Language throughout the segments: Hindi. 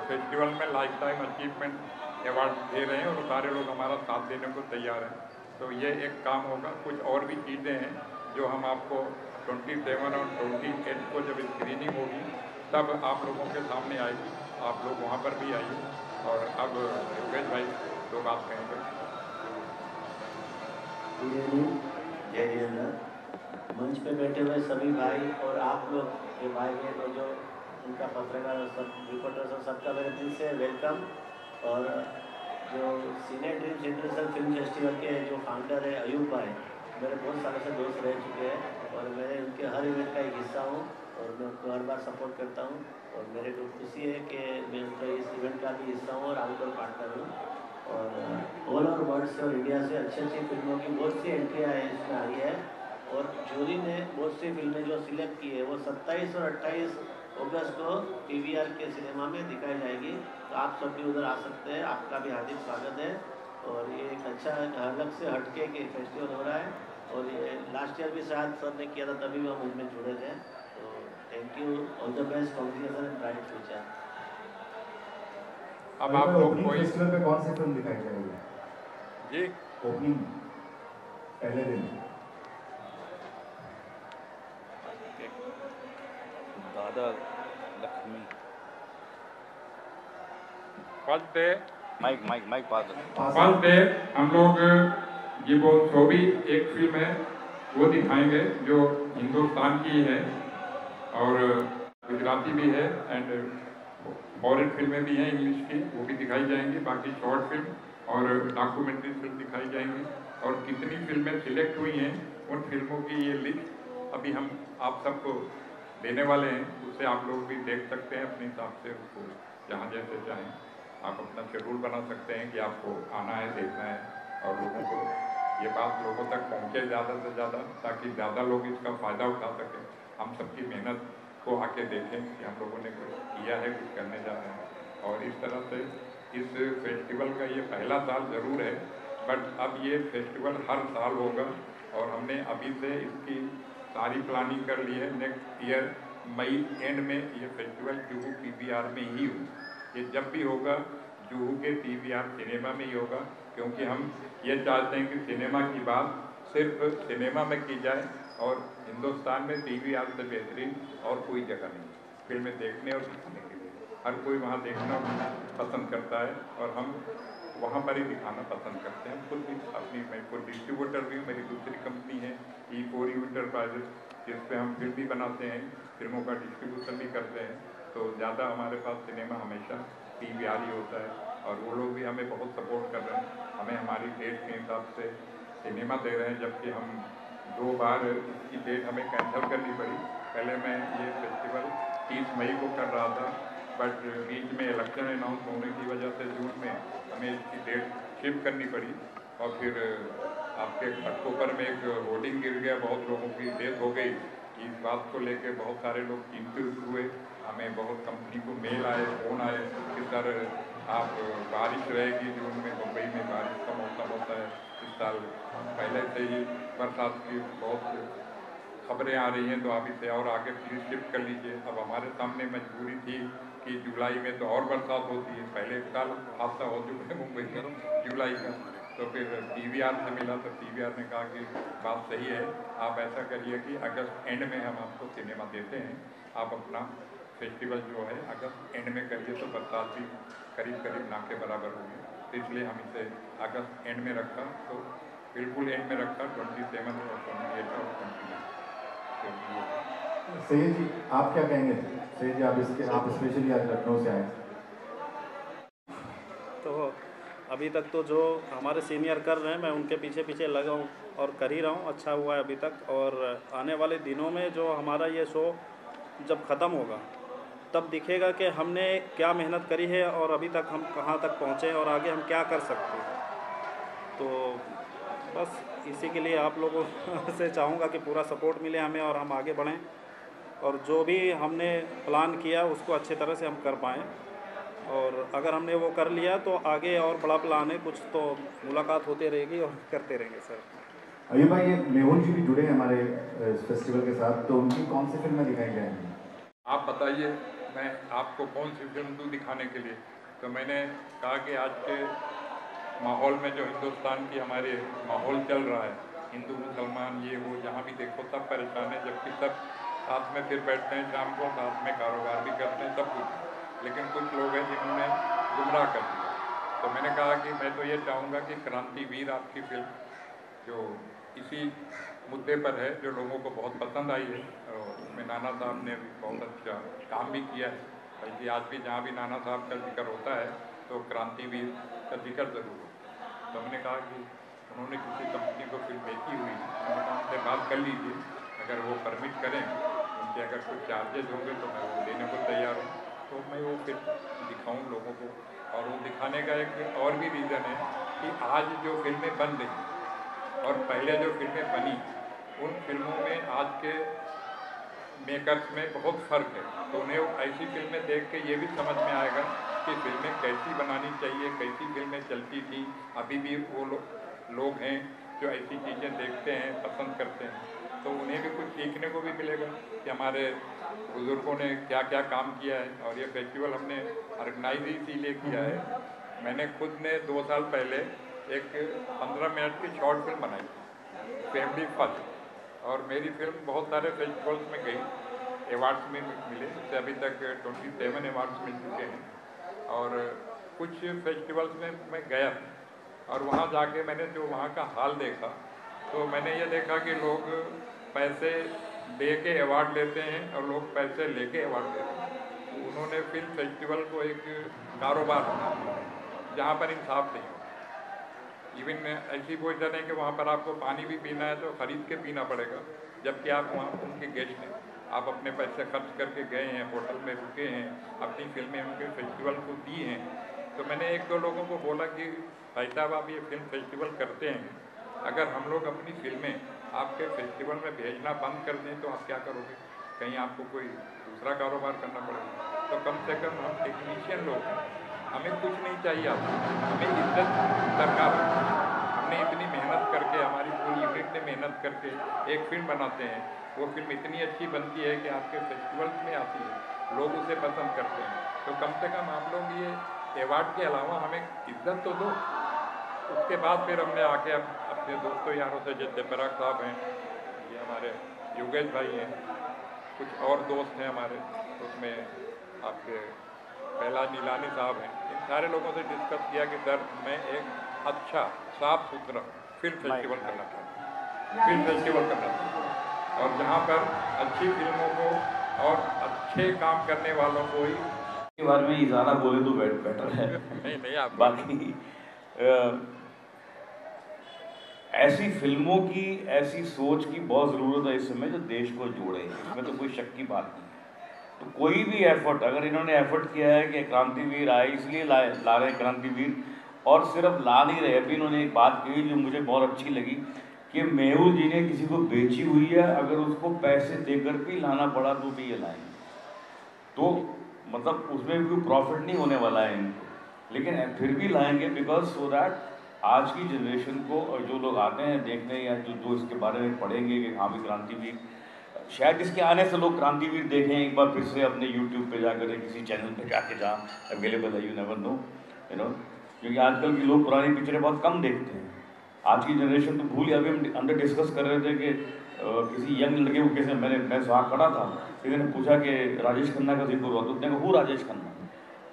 फेस्टिवल में लाइफ टाइम अचीवमेंट अवार्ड दे रहे हैं और सारे लोग हमारा साथ देने को तैयार हैं। तो ये एक काम होगा। कुछ और भी चीज़ें हैं जो हम आपको 27 और 28 को जब स्क्रीनिंग होगी तब आप लोगों के सामने आएगी। आप लोग वहाँ पर भी आइए। और अब योगेश भाई दो बात कहेंगे। जय जिनेन्द्र। मंच पे बैठे हुए सभी भाई और आप लोग जो भाई बहन और जो उनका पत्रकार सब रिपोर्टर्स और सबका मेरे दिल से वेलकम। और जो senior dreams international film festival के जो फाउंडर है अयूब भाई, मेरे बहुत सालों से दोस्त रह चुके हैं और मैं उनके हर इवेंट का एक हिस्सा हूँ और मैं उनको हर बार सपोर्ट करता हूँ। और मेरे को खुशी है कि मैं उनका इस इवेंट का भी हिस्सा हूँ और आउटडोर पार्टनर हूँ। और ऑल ओवर वर्ल्ड से और इंडिया से अच्छी अच्छी फिल्मों की बहुत सी एंट्रियाँ इसमें आई है। और जूरी ने बहुत सी फिल्में जो सिलेक्ट की है वो 27 और 28 अगस्त को PVR के सिनेमा में दिखाई जाएगी। तो आप सब भी उधर आ सकते हैं, आपका भी हार्दिक स्वागत है। और ये एक अच्छा अलग से हटके के फेस्टिवल हो रहा है और ये लास्ट ईयर भी शायद सर ने किया था, तभी हम उसमें जुड़े थे। तो thank you, all the best, congratulation and bright future. अब आप लोग ओपनिंग कोई फेस्टिवल पे कौन सी फिल्म दिखाई जाएगी जी ओपनिंग पहले दिन? दादा Lakshmi first day mike mike mike पास फर्स्ट डे हम लोग ये वो भी एक फिल्म है वो दिखाएंगे जो हिंदुस्तान की है और गुजराती भी है एंड फॉरेन फिल्में भी हैं इंग्लिश की, वो भी दिखाई जाएंगी। बाकी शॉर्ट फिल्म और डॉक्यूमेंट्री फिल्म दिखाई जाएंगी। और कितनी फिल्में सिलेक्ट हुई हैं उन फिल्मों की ये लिस्ट अभी हम आप सबको देने वाले हैं। उससे आप लोग भी देख सकते हैं अपने हिसाब से, उसको जहाँ जैसे चाहें आप अपना शेड्यूल बना सकते हैं कि आपको आना है, देखना है। और लोगों को ये बात लोगों तक पहुँचे ज़्यादा से ज़्यादा, ताकि ज़्यादा लोग इसका फ़ायदा उठा सकें। हम सबकी मेहनत को आके देखें कि हम लोगों ने कुछ किया है, कुछ करने जा रहे हैं। और इस तरह से इस फेस्टिवल का ये पहला साल ज़रूर है, बट अब ये फेस्टिवल हर साल होगा। और हमने अभी से इसकी सारी प्लानिंग कर ली है। नेक्स्ट ईयर मई एंड में ये फेस्टिवल जुहू PVR में ही हो। ये जब भी होगा जुहू के PVR सिनेमा में ही होगा, क्योंकि हम ये चाहते हैं कि सिनेमा की बात सिर्फ सिनेमा में की जाए और हिंदुस्तान में PVR से बेहतरीन और कोई जगह नहीं फिल्में देखने और दिखाने के लिए। हर कोई वहाँ देखना पसंद करता है और हम वहाँ पर ही दिखाना पसंद करते हैं। खुद भी अपनी मैं खुद डिस्ट्रीब्यूटर भी हूँ, मेरी दूसरी कंपनी है E4U एंटरप्राइजेस, जिस पे हम फिल्म भी बनाते हैं, फिल्मों का डिस्ट्रीब्यूशन भी करते हैं। तो ज़्यादा हमारे पास सिनेमा हमेशा PVR ही होता है और वो लोग भी हमें बहुत सपोर्ट कर रहे हैं। हमें हमारी डेट के हिसाब से सिनेमा दे रहे हैं, जबकि हम 2 बार इसकी डेट हमें कैंसिल करनी पड़ी। पहले मैं ये फेस्टिवल 30 मई को कर रहा था, बट बीच में इलेक्शन अनाउंस होने की वजह से जून में हमें इसकी डेट शिफ्ट करनी पड़ी। और फिर आपके अक्टूबर में एक होर्डिंग गिर गया, बहुत लोगों की डेथ हो गई। इस बात को लेके बहुत सारे लोग चिंतित हुए। हमें बहुत कंपनी को मेल आए, फ़ोन आए कि सर आप बारिश रहेगी जून में, मुंबई में बारिश का मौसम होता है इस साल, पहले से ही बरसात की बहुत खबरें आ रही हैं, तो आप इसे और आगे प्लीज़ शिफ्ट कर लीजिए। अब हमारे सामने मजबूरी थी कि जुलाई में तो और बरसात होती है, पहले एक साल हादसा हो चुका है मुंबई में जुलाई का। तो फिर PVR से मिला तो PVR ने कहा कि बात सही है, आप ऐसा करिए कि अगस्त एंड में हम आपको सिनेमा देते हैं, आप अपना फेस्टिवल जो है अगस्त एंड में करिए, तो बरसात भी करीब करीब ना के बराबर होगी। तो इसलिए हम इसे अगस्त एंड में रखा, तो बिल्कुल एंड में रखा 27 और 28 और 29। सैयद जी आप क्या कहेंगे? सैयद जी आप स्पेशली आज लखनऊ से आए। तो अभी तक तो जो हमारे सीनियर कर रहे हैं मैं उनके पीछे पीछे लगा हूँ और कर ही रहा हूँ, अच्छा हुआ है अभी तक। और आने वाले दिनों में जो हमारा ये शो जब ख़त्म होगा तब दिखेगा कि हमने क्या मेहनत करी है और अभी तक हम कहाँ तक पहुँचे और आगे हम क्या कर सकते हैं। तो बस इसी के लिए आप लोगों से चाहूँगा कि पूरा सपोर्ट मिले हमें और हम आगे बढ़ें और जो भी हमने प्लान किया उसको अच्छे तरह से हम कर पाएँ। और अगर हमने वो कर लिया तो आगे और बड़ा प्लान है, कुछ तो मुलाकात होती रहेगी और करते रहेंगे सर। अयूब भाई, ये मेहुल जी भी जुड़े हैं हमारे इस फेस्टिवल के साथ, तो उनकी कौन सी फिल्में दिखाई जाएंगी? आप बताइए। मैं आपको कौन सी फिल्म दूँ दिखाने के लिए। तो मैंने कहा कि आज के माहौल में जो हिंदुस्तान की हमारे माहौल चल रहा है, हिंदू मुसलमान ये वो जहाँ भी देखो सब परेशान है, जबकि सब साथ में फिर बैठते हैं शाम को, साथ में कारोबार भी करते हैं सब कुछ, लेकिन कुछ लोग हैं जिन्होंने गुमराह कर दिया। तो मैंने कहा कि मैं तो ये चाहूँगा कि क्रांतिवीर आपकी फिल्म जो इसी मुद्दे पर है, जो लोगों को बहुत पसंद आई है, और उसमें नाना साहब ने भी बहुत अच्छा काम भी किया है, बल्कि आज भी जहाँ भी नाना साहब का जिक्र होता है तो क्रांतिवीर का जिक्र ज़रूर होता है। तो हमने कहा कि उन्होंने किसी कंपनी को फिल्म बेची हुई है, हमने कहा उनसे बात कर लीजिए, अगर वो परमिट करें, उनके अगर कुछ चार्जेज होंगे तो मैं वो देने को तैयार हूँ। तो मैं वो फिल्म दिखाऊँ लोगों को। और वो दिखाने का एक और भी रीज़न है कि आज जो फिल्में बन रही और पहले जो फिल्में बनी, उन फिल्मों में आज के मेकर्स में बहुत फ़र्क है। तो उन्हें ऐसी फिल्में देख के ये भी समझ में आएगा कि फिल्में कैसी बनानी चाहिए, कैसी फिल्में चलती थी। अभी भी वो लोग हैं जो ऐसी चीज़ें देखते हैं, पसंद करते हैं, तो उन्हें भी कुछ सीखने को भी मिलेगा कि हमारे बुज़ुर्गों ने क्या क्या काम किया है। और ये फेस्टिवल हमने ऑर्गेनाइज इसीलिए किया है, मैंने खुद ने 2 साल पहले एक 15 मिनट की शॉर्ट फिल्म बनाई, फैमिली फर्स्ट, और मेरी फिल्म बहुत सारे फेस्टिवल्स में गई, अवार्ड्स में मिले, इससे अभी तक 27 अवार्ड्स मिल चुके हैं। और कुछ फेस्टिवल्स में मैं गया और वहाँ जाके मैंने जो वहाँ का हाल देखा, तो मैंने ये देखा कि लोग पैसे दे के अवार्ड लेते हैं और लोग पैसे लेके अवार्ड लेते हैं। तो उन्होंने फिल्म फेस्टिवल को एक कारोबार बना दिया जहाँ पर इंसाफ नहीं हो। इवन ऐसी पोजीशन है कि वहाँ पर आपको पानी भी पीना है तो ख़रीद के पीना पड़ेगा, जबकि आप वहाँ उनके गेस्ट हैं, आप अपने पैसे खर्च करके गए हैं, होटल में रुके हैं, अपनी फिल्में उनके फेस्टिवल को दी हैं। तो मैंने 1-2 लोगों को बोला कि भाई साहब आप ये फिल्म फेस्टिवल करते हैं, अगर हम लोग अपनी फिल्में आपके फेस्टिवल में भेजना बंद कर दें तो आप क्या करोगे? कहीं आपको कोई दूसरा कारोबार करना पड़ेगा। तो कम से कम हम टेक्नीशियन लोग हैं, हमें कुछ नहीं चाहिए आपसे, हमें इज्जत दरकार है। हमने इतनी मेहनत करके, हमारी पूरी यूनिट ने मेहनत करके एक फिल्म बनाते हैं, वो फिल्म इतनी अच्छी बनती है कि आपके फेस्टिवल्स में आती है, लोग उसे पसंद करते हैं। तो कम से कम आप लोग ये अवार्ड के अलावा हमें इज्जत तो दो। उसके बाद फिर हमने आके अपने दोस्तों यारों से, जैसे पराग साहब हैं, ये हमारे योगेश भाई हैं, कुछ और दोस्त हैं हमारे, उसमें आपके पहला नीलानी साहब हैं, इन सारे लोगों से डिस्कस किया कि सर मैं एक अच्छा साफ सुथरा फिल्म फेस्टिवल करना चाहता हूँ, फिल्म फेस्टिवल करना चाहता हूँ, और जहाँ पर अच्छी फिल्मों को और अच्छे काम करने वालों को ही के बारे में ज़्यादा बोले तो बेटर है। नहीं आप बाकी ऐसी फिल्मों की, ऐसी सोच की बहुत ज़रूरत है इस समय जो देश को जोड़े, इसमें तो कोई शक की बात नहीं है। तो कोई भी एफर्ट, अगर इन्होंने एफर्ट किया है कि क्रांतिवीर आए इसलिए ला रहे क्रांतिवीर, और सिर्फ ला नहीं रहे, अभी इन्होंने एक बात कही जो मुझे बहुत अच्छी लगी कि मेहुल जी ने किसी को बेची हुई है, अगर उसको पैसे देकर भी लाना पड़ा तो भी ये लाएंगे। तो मतलब उसमें भी कोई प्रॉफिट नहीं होने वाला है इनको, लेकिन फिर भी लाएंगे, बिकॉज सो दैट आज की जनरेशन को, और जो लोग आते हैं देखने या जो इसके बारे में पढ़ेंगे कि हाँ भी क्रांतिवीर, शायद इसके आने से लोग क्रांतिवीर देखें एक बार फिर से अपने यूट्यूब पे जाकर, किसी चैनल पे जाके जहाँ अवेलेबल है, यू नेवर नो, क्योंकि आजकल के लोग पुरानी पिक्चरें बहुत कम देखते हैं। आज की जनरेशन तो भूल, अभी हम अंदर डिस्कस कर रहे थे कि किसी यंग लड़के को कैसे, मैं वहाँ खड़ा था, किसी ने पूछा कि राजेश खन्ना का जिक्र हुआ, तो उसने कहा हूँ राजेश खन्ना,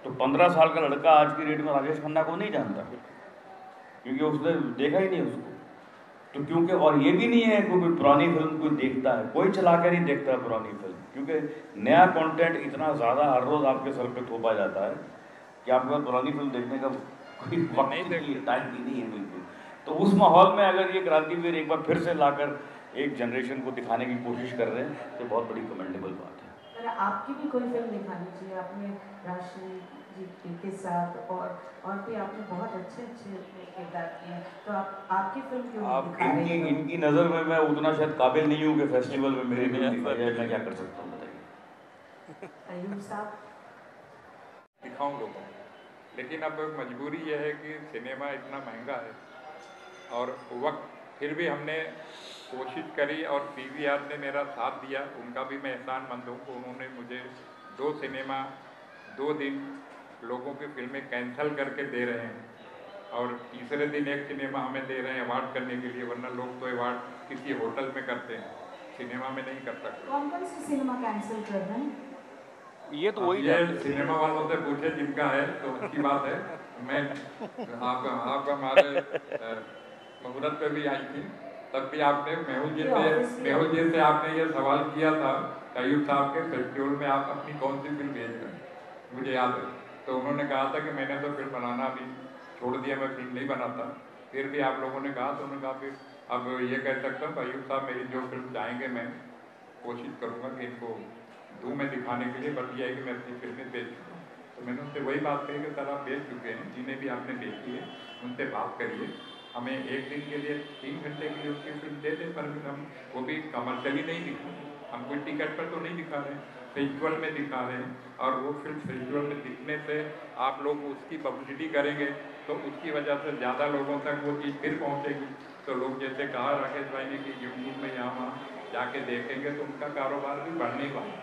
तो 15 साल का लड़का आज की डेट में राजेश खन्ना को नहीं जानता, क्योंकि उसने देखा ही नहीं उसको। तो क्योंकि, और ये भी नहीं है कि कोई पुरानी फिल्म कोई देखता है, कोई चला कर नहीं देखता है पुरानी फिल्म, क्योंकि नया कंटेंट इतना ज़्यादा हर रोज़ आपके सर पे थोपा जाता है कि आपके पास पुरानी फिल्म देखने का कोई वक्त नहीं है, टाइम भी नहीं है बिल्कुल। तो उस माहौल में अगर ये क्रांतिवीर एक बार फिर से लाकर एक जनरेशन को दिखाने की कोशिश कर रहे हैं तो बहुत बड़ी कमेंडेबल बात है। सर आपकी भी कोई फिल्म दिखानी चाहिए, आपने राशि जी के साथ और भी आपने बहुत अच्छे किरदार किए, तो आपकी फिल्म क्यों नहीं दिखा रही है? इनकी नज़र में मैं उतना शायद काबिल नहीं हूँ कि फेस्टिवल में मेरी फिल्म दिखाई जाए, मैं क्या कर सकता हूँ बताइए। अयूब साहब दिखाऊं लोगों को, लेकिन अब मजबूरी यह है कि सिनेमा इतना महंगा है, और वक्त फिर भी हमने कोशिश करी, और PVR ने मेरा साथ दिया, उनका भी मैं एहसानमंद हूँ, उन्होंने मुझे 2 सिनेमा 2 दिन लोगों की फिल्में कैंसिल करके दे रहे हैं, और तीसरे दिन एक सिनेमा हमें दे रहे हैं अवार्ड करने के लिए, वरना लोग तो अवार्ड किसी होटल में करते हैं, सिनेमा में नहीं कर सकते। कौन कौन सी सिनेमा कैंसिल कर रहे हैं? ये तो वही ये सिनेमा वालों से पूछे जिनका है तो अच्छी बात है। मैं आप हमारे मुहूर्त पे भी आई थी, तब भी आपने मेहुल जी से आपने ये सवाल किया था अयूब साहब के फेस्टिवल में आप अपनी कौन सी फिल्म भेज रहे हैं, मुझे याद है। तो उन्होंने कहा था कि मैंने तो फिल्म बनाना अभी छोड़ दिया, मैं फिल्म नहीं बनाता। फिर भी आप लोगों ने कहा तो उन्होंने कहा फिर अब ये कह सकता हूँ अयूब साहब मेरी जो फिल्म चाहेंगे मैं कोशिश करूँगा कि इनको दूँ में दिखाने के लिए, बट ये है कि मैं अपनी फिल्में बेच चुका हूँ। तो मैंने उनसे वही बात कही कि सर आप बेच चुके हैं, जिन्हें भी आपने बेची है उनसे बात करिए, हमें एक दिन के लिए 3 घंटे के लिए उसकी फिल्म दे दें, पर हम वो भी कमर्शियली नहीं दिखा रहे, हम कोई टिकट पर तो नहीं दिखा रहे हैं, फेस्टिवल में दिखा रहे हैं। और वो फिल्म फेस्टिवल में दिखने से आप लोग उसकी पब्लिसिटी करेंगे तो उसकी वजह से ज़्यादा लोगों तक वो चीज़ फिर पहुँचेगी। तो लोग जैसे कहा राकेश भाई ने कि यूट्यूब में यहाँ वहाँ जाके देखेंगे तो उनका कारोबार भी बढ़ने वाला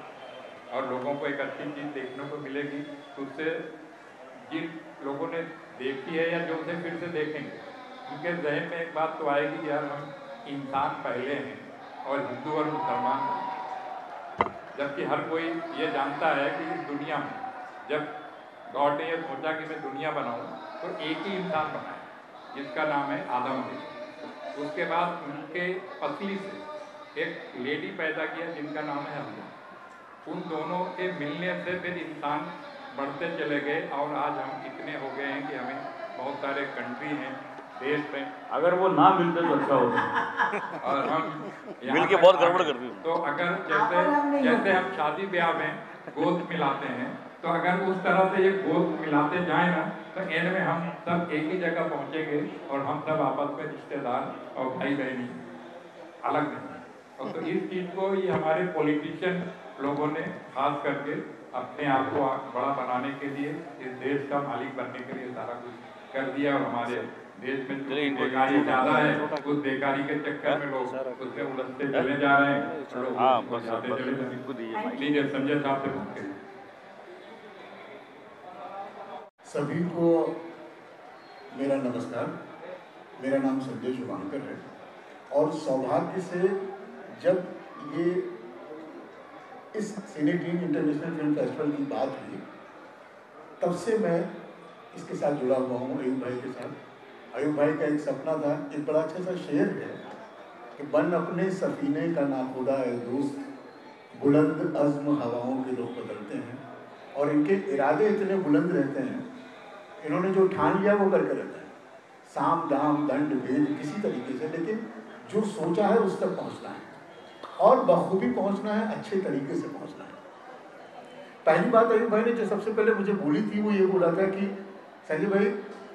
और लोगों को एक अच्छी चीज़ देखने को मिलेगी। तो उससे जिन लोगों ने देखी है या जो उसे फिर से देखेंगे उनके जहन में एक बात तो आएगी कि यार हम इंसान पहले हैं और हिंदू और मुसलमान हैं। जबकि हर कोई ये जानता है कि इस दुनिया में जब गॉड ने ये सोचा कि मैं दुनिया बनाऊं तो एक ही इंसान बनाया जिसका नाम है आदम अलैहि। उसके बाद उनके पसली से एक लेडी पैदा किया जिनका नाम है हव्वा। उन दोनों के मिलने से फिर इंसान बढ़ते चले गए और आज हम इतने हो गए हैं कि हमें बहुत सारे कंट्री हैं, देश हैं। अगर वो ना मिलते तो अच्छा होता और हम मिल के बहुत गड़बड़ कर दी। तो अगर जैसे हम शादी ब्याह में गोद मिलाते हैं तो अगर उस तरह से ये गोद मिलाते जाए ना तो एंड में हम सब एक ही जगह पहुंचेंगे और हम सब आपस में रिश्तेदार और भाई बहनी अलग नहीं। और तो इस चीज़ को ये हमारे पॉलिटिशियन लोगों ने खास करके अपने आप को बड़ा बनाने के लिए, इस देश का मालिक बनने के लिए सारा कुछ कर दिया। और हमारे देश में बेकारी ज़्यादा है, उस बेकारी के चक्कर में लोग उसमें उलझते चले जा रहे हैं, लोग जाते चले जा रहे हैं। लीजिए संजय साहब से बात करिए। सभी को मेरा नमस्कार। मेरा नाम संजय शुभांकर है और सौभाग्य से जब ये इस सिने टीम इंटरनेशनल फिल्म फेस्टिवल की बात हुई तब से मैं इसके साथ जुड़ा हुआ हूँ, अयूब भाई के साथ। अयूब भाई का एक सपना था, एक बड़ा अच्छा सा शेर है कि बन अपने सफीने का नाखुदा है दोस्त, बुलंद अज़्म हवाओं के रुख बदलते हैं। और इनके इरादे इतने बुलंद रहते हैं, इन्होंने जो ठान लिया वो करके रहते हैं, साम दाम दंड भेद किसी तरीके से, लेकिन जो सोचा है उस तक पहुँचना है और बखूबी पहुँचना है, अच्छे तरीके से पहुँचना है। पहली बात अयूब भाई ने जो सबसे पहले मुझे बोली थी वो ये बोला था कि संजय भाई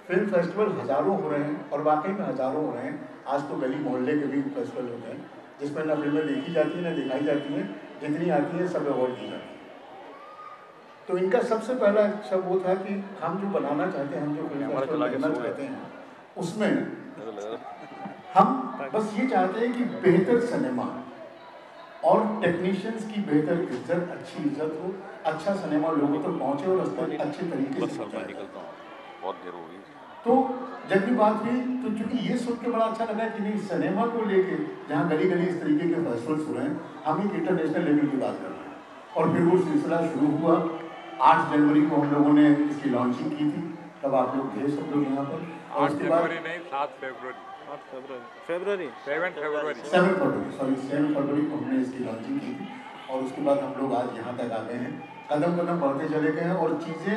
फिल्म फेस्टिवल हज़ारों हो रहे हैं और वाकई में हज़ारों हो रहे हैं। आज तो गली मोहल्ले के भी फेस्टिवल होते हैं जिसमें ना फिल्में देखी जाती हैं ना दिखाई जाती हैं, जितनी आती हैं सब अवॉर्ड दी जाती है। तो इनका सबसे पहला शब्द वो था कि हम जो बनाना चाहते हैं, हम जो फिल्म फेस्टिवल करना चाहते हैं उसमें हम बस ये चाहते हैं कि बेहतर सिनेमा और टेक्नीशियंस की बेहतर इज्जत, अच्छी इज्जत हो, अच्छा सिनेमा लोगों तक पहुँचे और उसको अच्छे तरीके से बहुत देर हो गई। तो जब भी बात हुई तो चूंकि ये सोच के बड़ा अच्छा लगा कि नहीं, सिनेमा को लेके जहाँ गली गली इस तरीके के फेस्टिवल्स हो रहे हैं, हम एक इंटरनेशनल लेवल की बात कर रहे हैं। और फिर वो सिलसिला शुरू हुआ। 8 जनवरी को हम लोगों ने इसकी लॉन्चिंग की थी, तब आप लोग थे सब लोग यहाँ पर। 8 जनवरी नहीं, 7 फरवरी 7 फरवरी को हमने इसकी लॉन्चिंग की थी और उसके बाद हम लोग आज यहाँ तक आ गए हैं, कदम कदम बढ़ते चले गए हैं और चीज़ें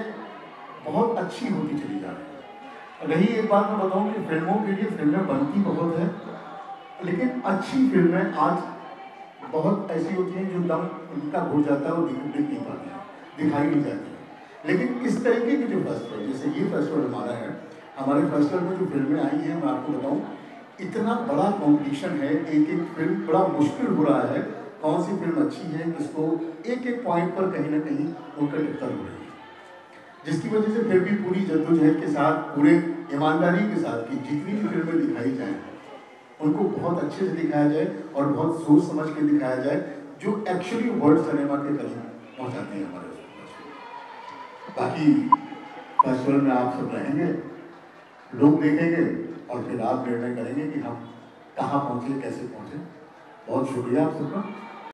बहुत अच्छी होती चली जा रही हैं। रही एक बात मैं बताऊँ कि फिल्मों के लिए फिल्में बनती बहुत है, लेकिन अच्छी फिल्में आज बहुत ऐसी होती हैं जो दम उनका घुट जाता है और दिख नहीं पाती हैं, दिखाई नहीं जाती है। लेकिन इस तरीके के जो फेस्टिवल, जैसे ये फेस्टिवल हमारा है, हमारे फेस्टिवल में जो फिल्में आई हैं, मैं आपको बताऊँ इतना बड़ा कंपटीशन है, एक एक फिल्म बड़ा मुश्किल हो रहा है, कौन सी फिल्म अच्छी है, किसको एक एक पॉइंट पर कहीं ना कहीं उनका टक्कर हो रही है, जिसकी वजह से फिर भी पूरी जद्दोजहद के साथ, पूरे ईमानदारी के साथ कि जितनी भी फिल्में दिखाई जाएँ उनको बहुत अच्छे से दिखाया जाए और बहुत सोच समझ के दिखाया जाए, जो एक्चुअली वर्ल्ड सिनेमा के करीब पहुँचाते हैं हमारे बाकी फेस्टिवल में आप सब रहेंगे, लोग देखेंगे और फिर आप निर्णय करेंगे कि हम कहाँ पहुँचे, कैसे पहुँचे। बहुत शुक्रिया आप सबका।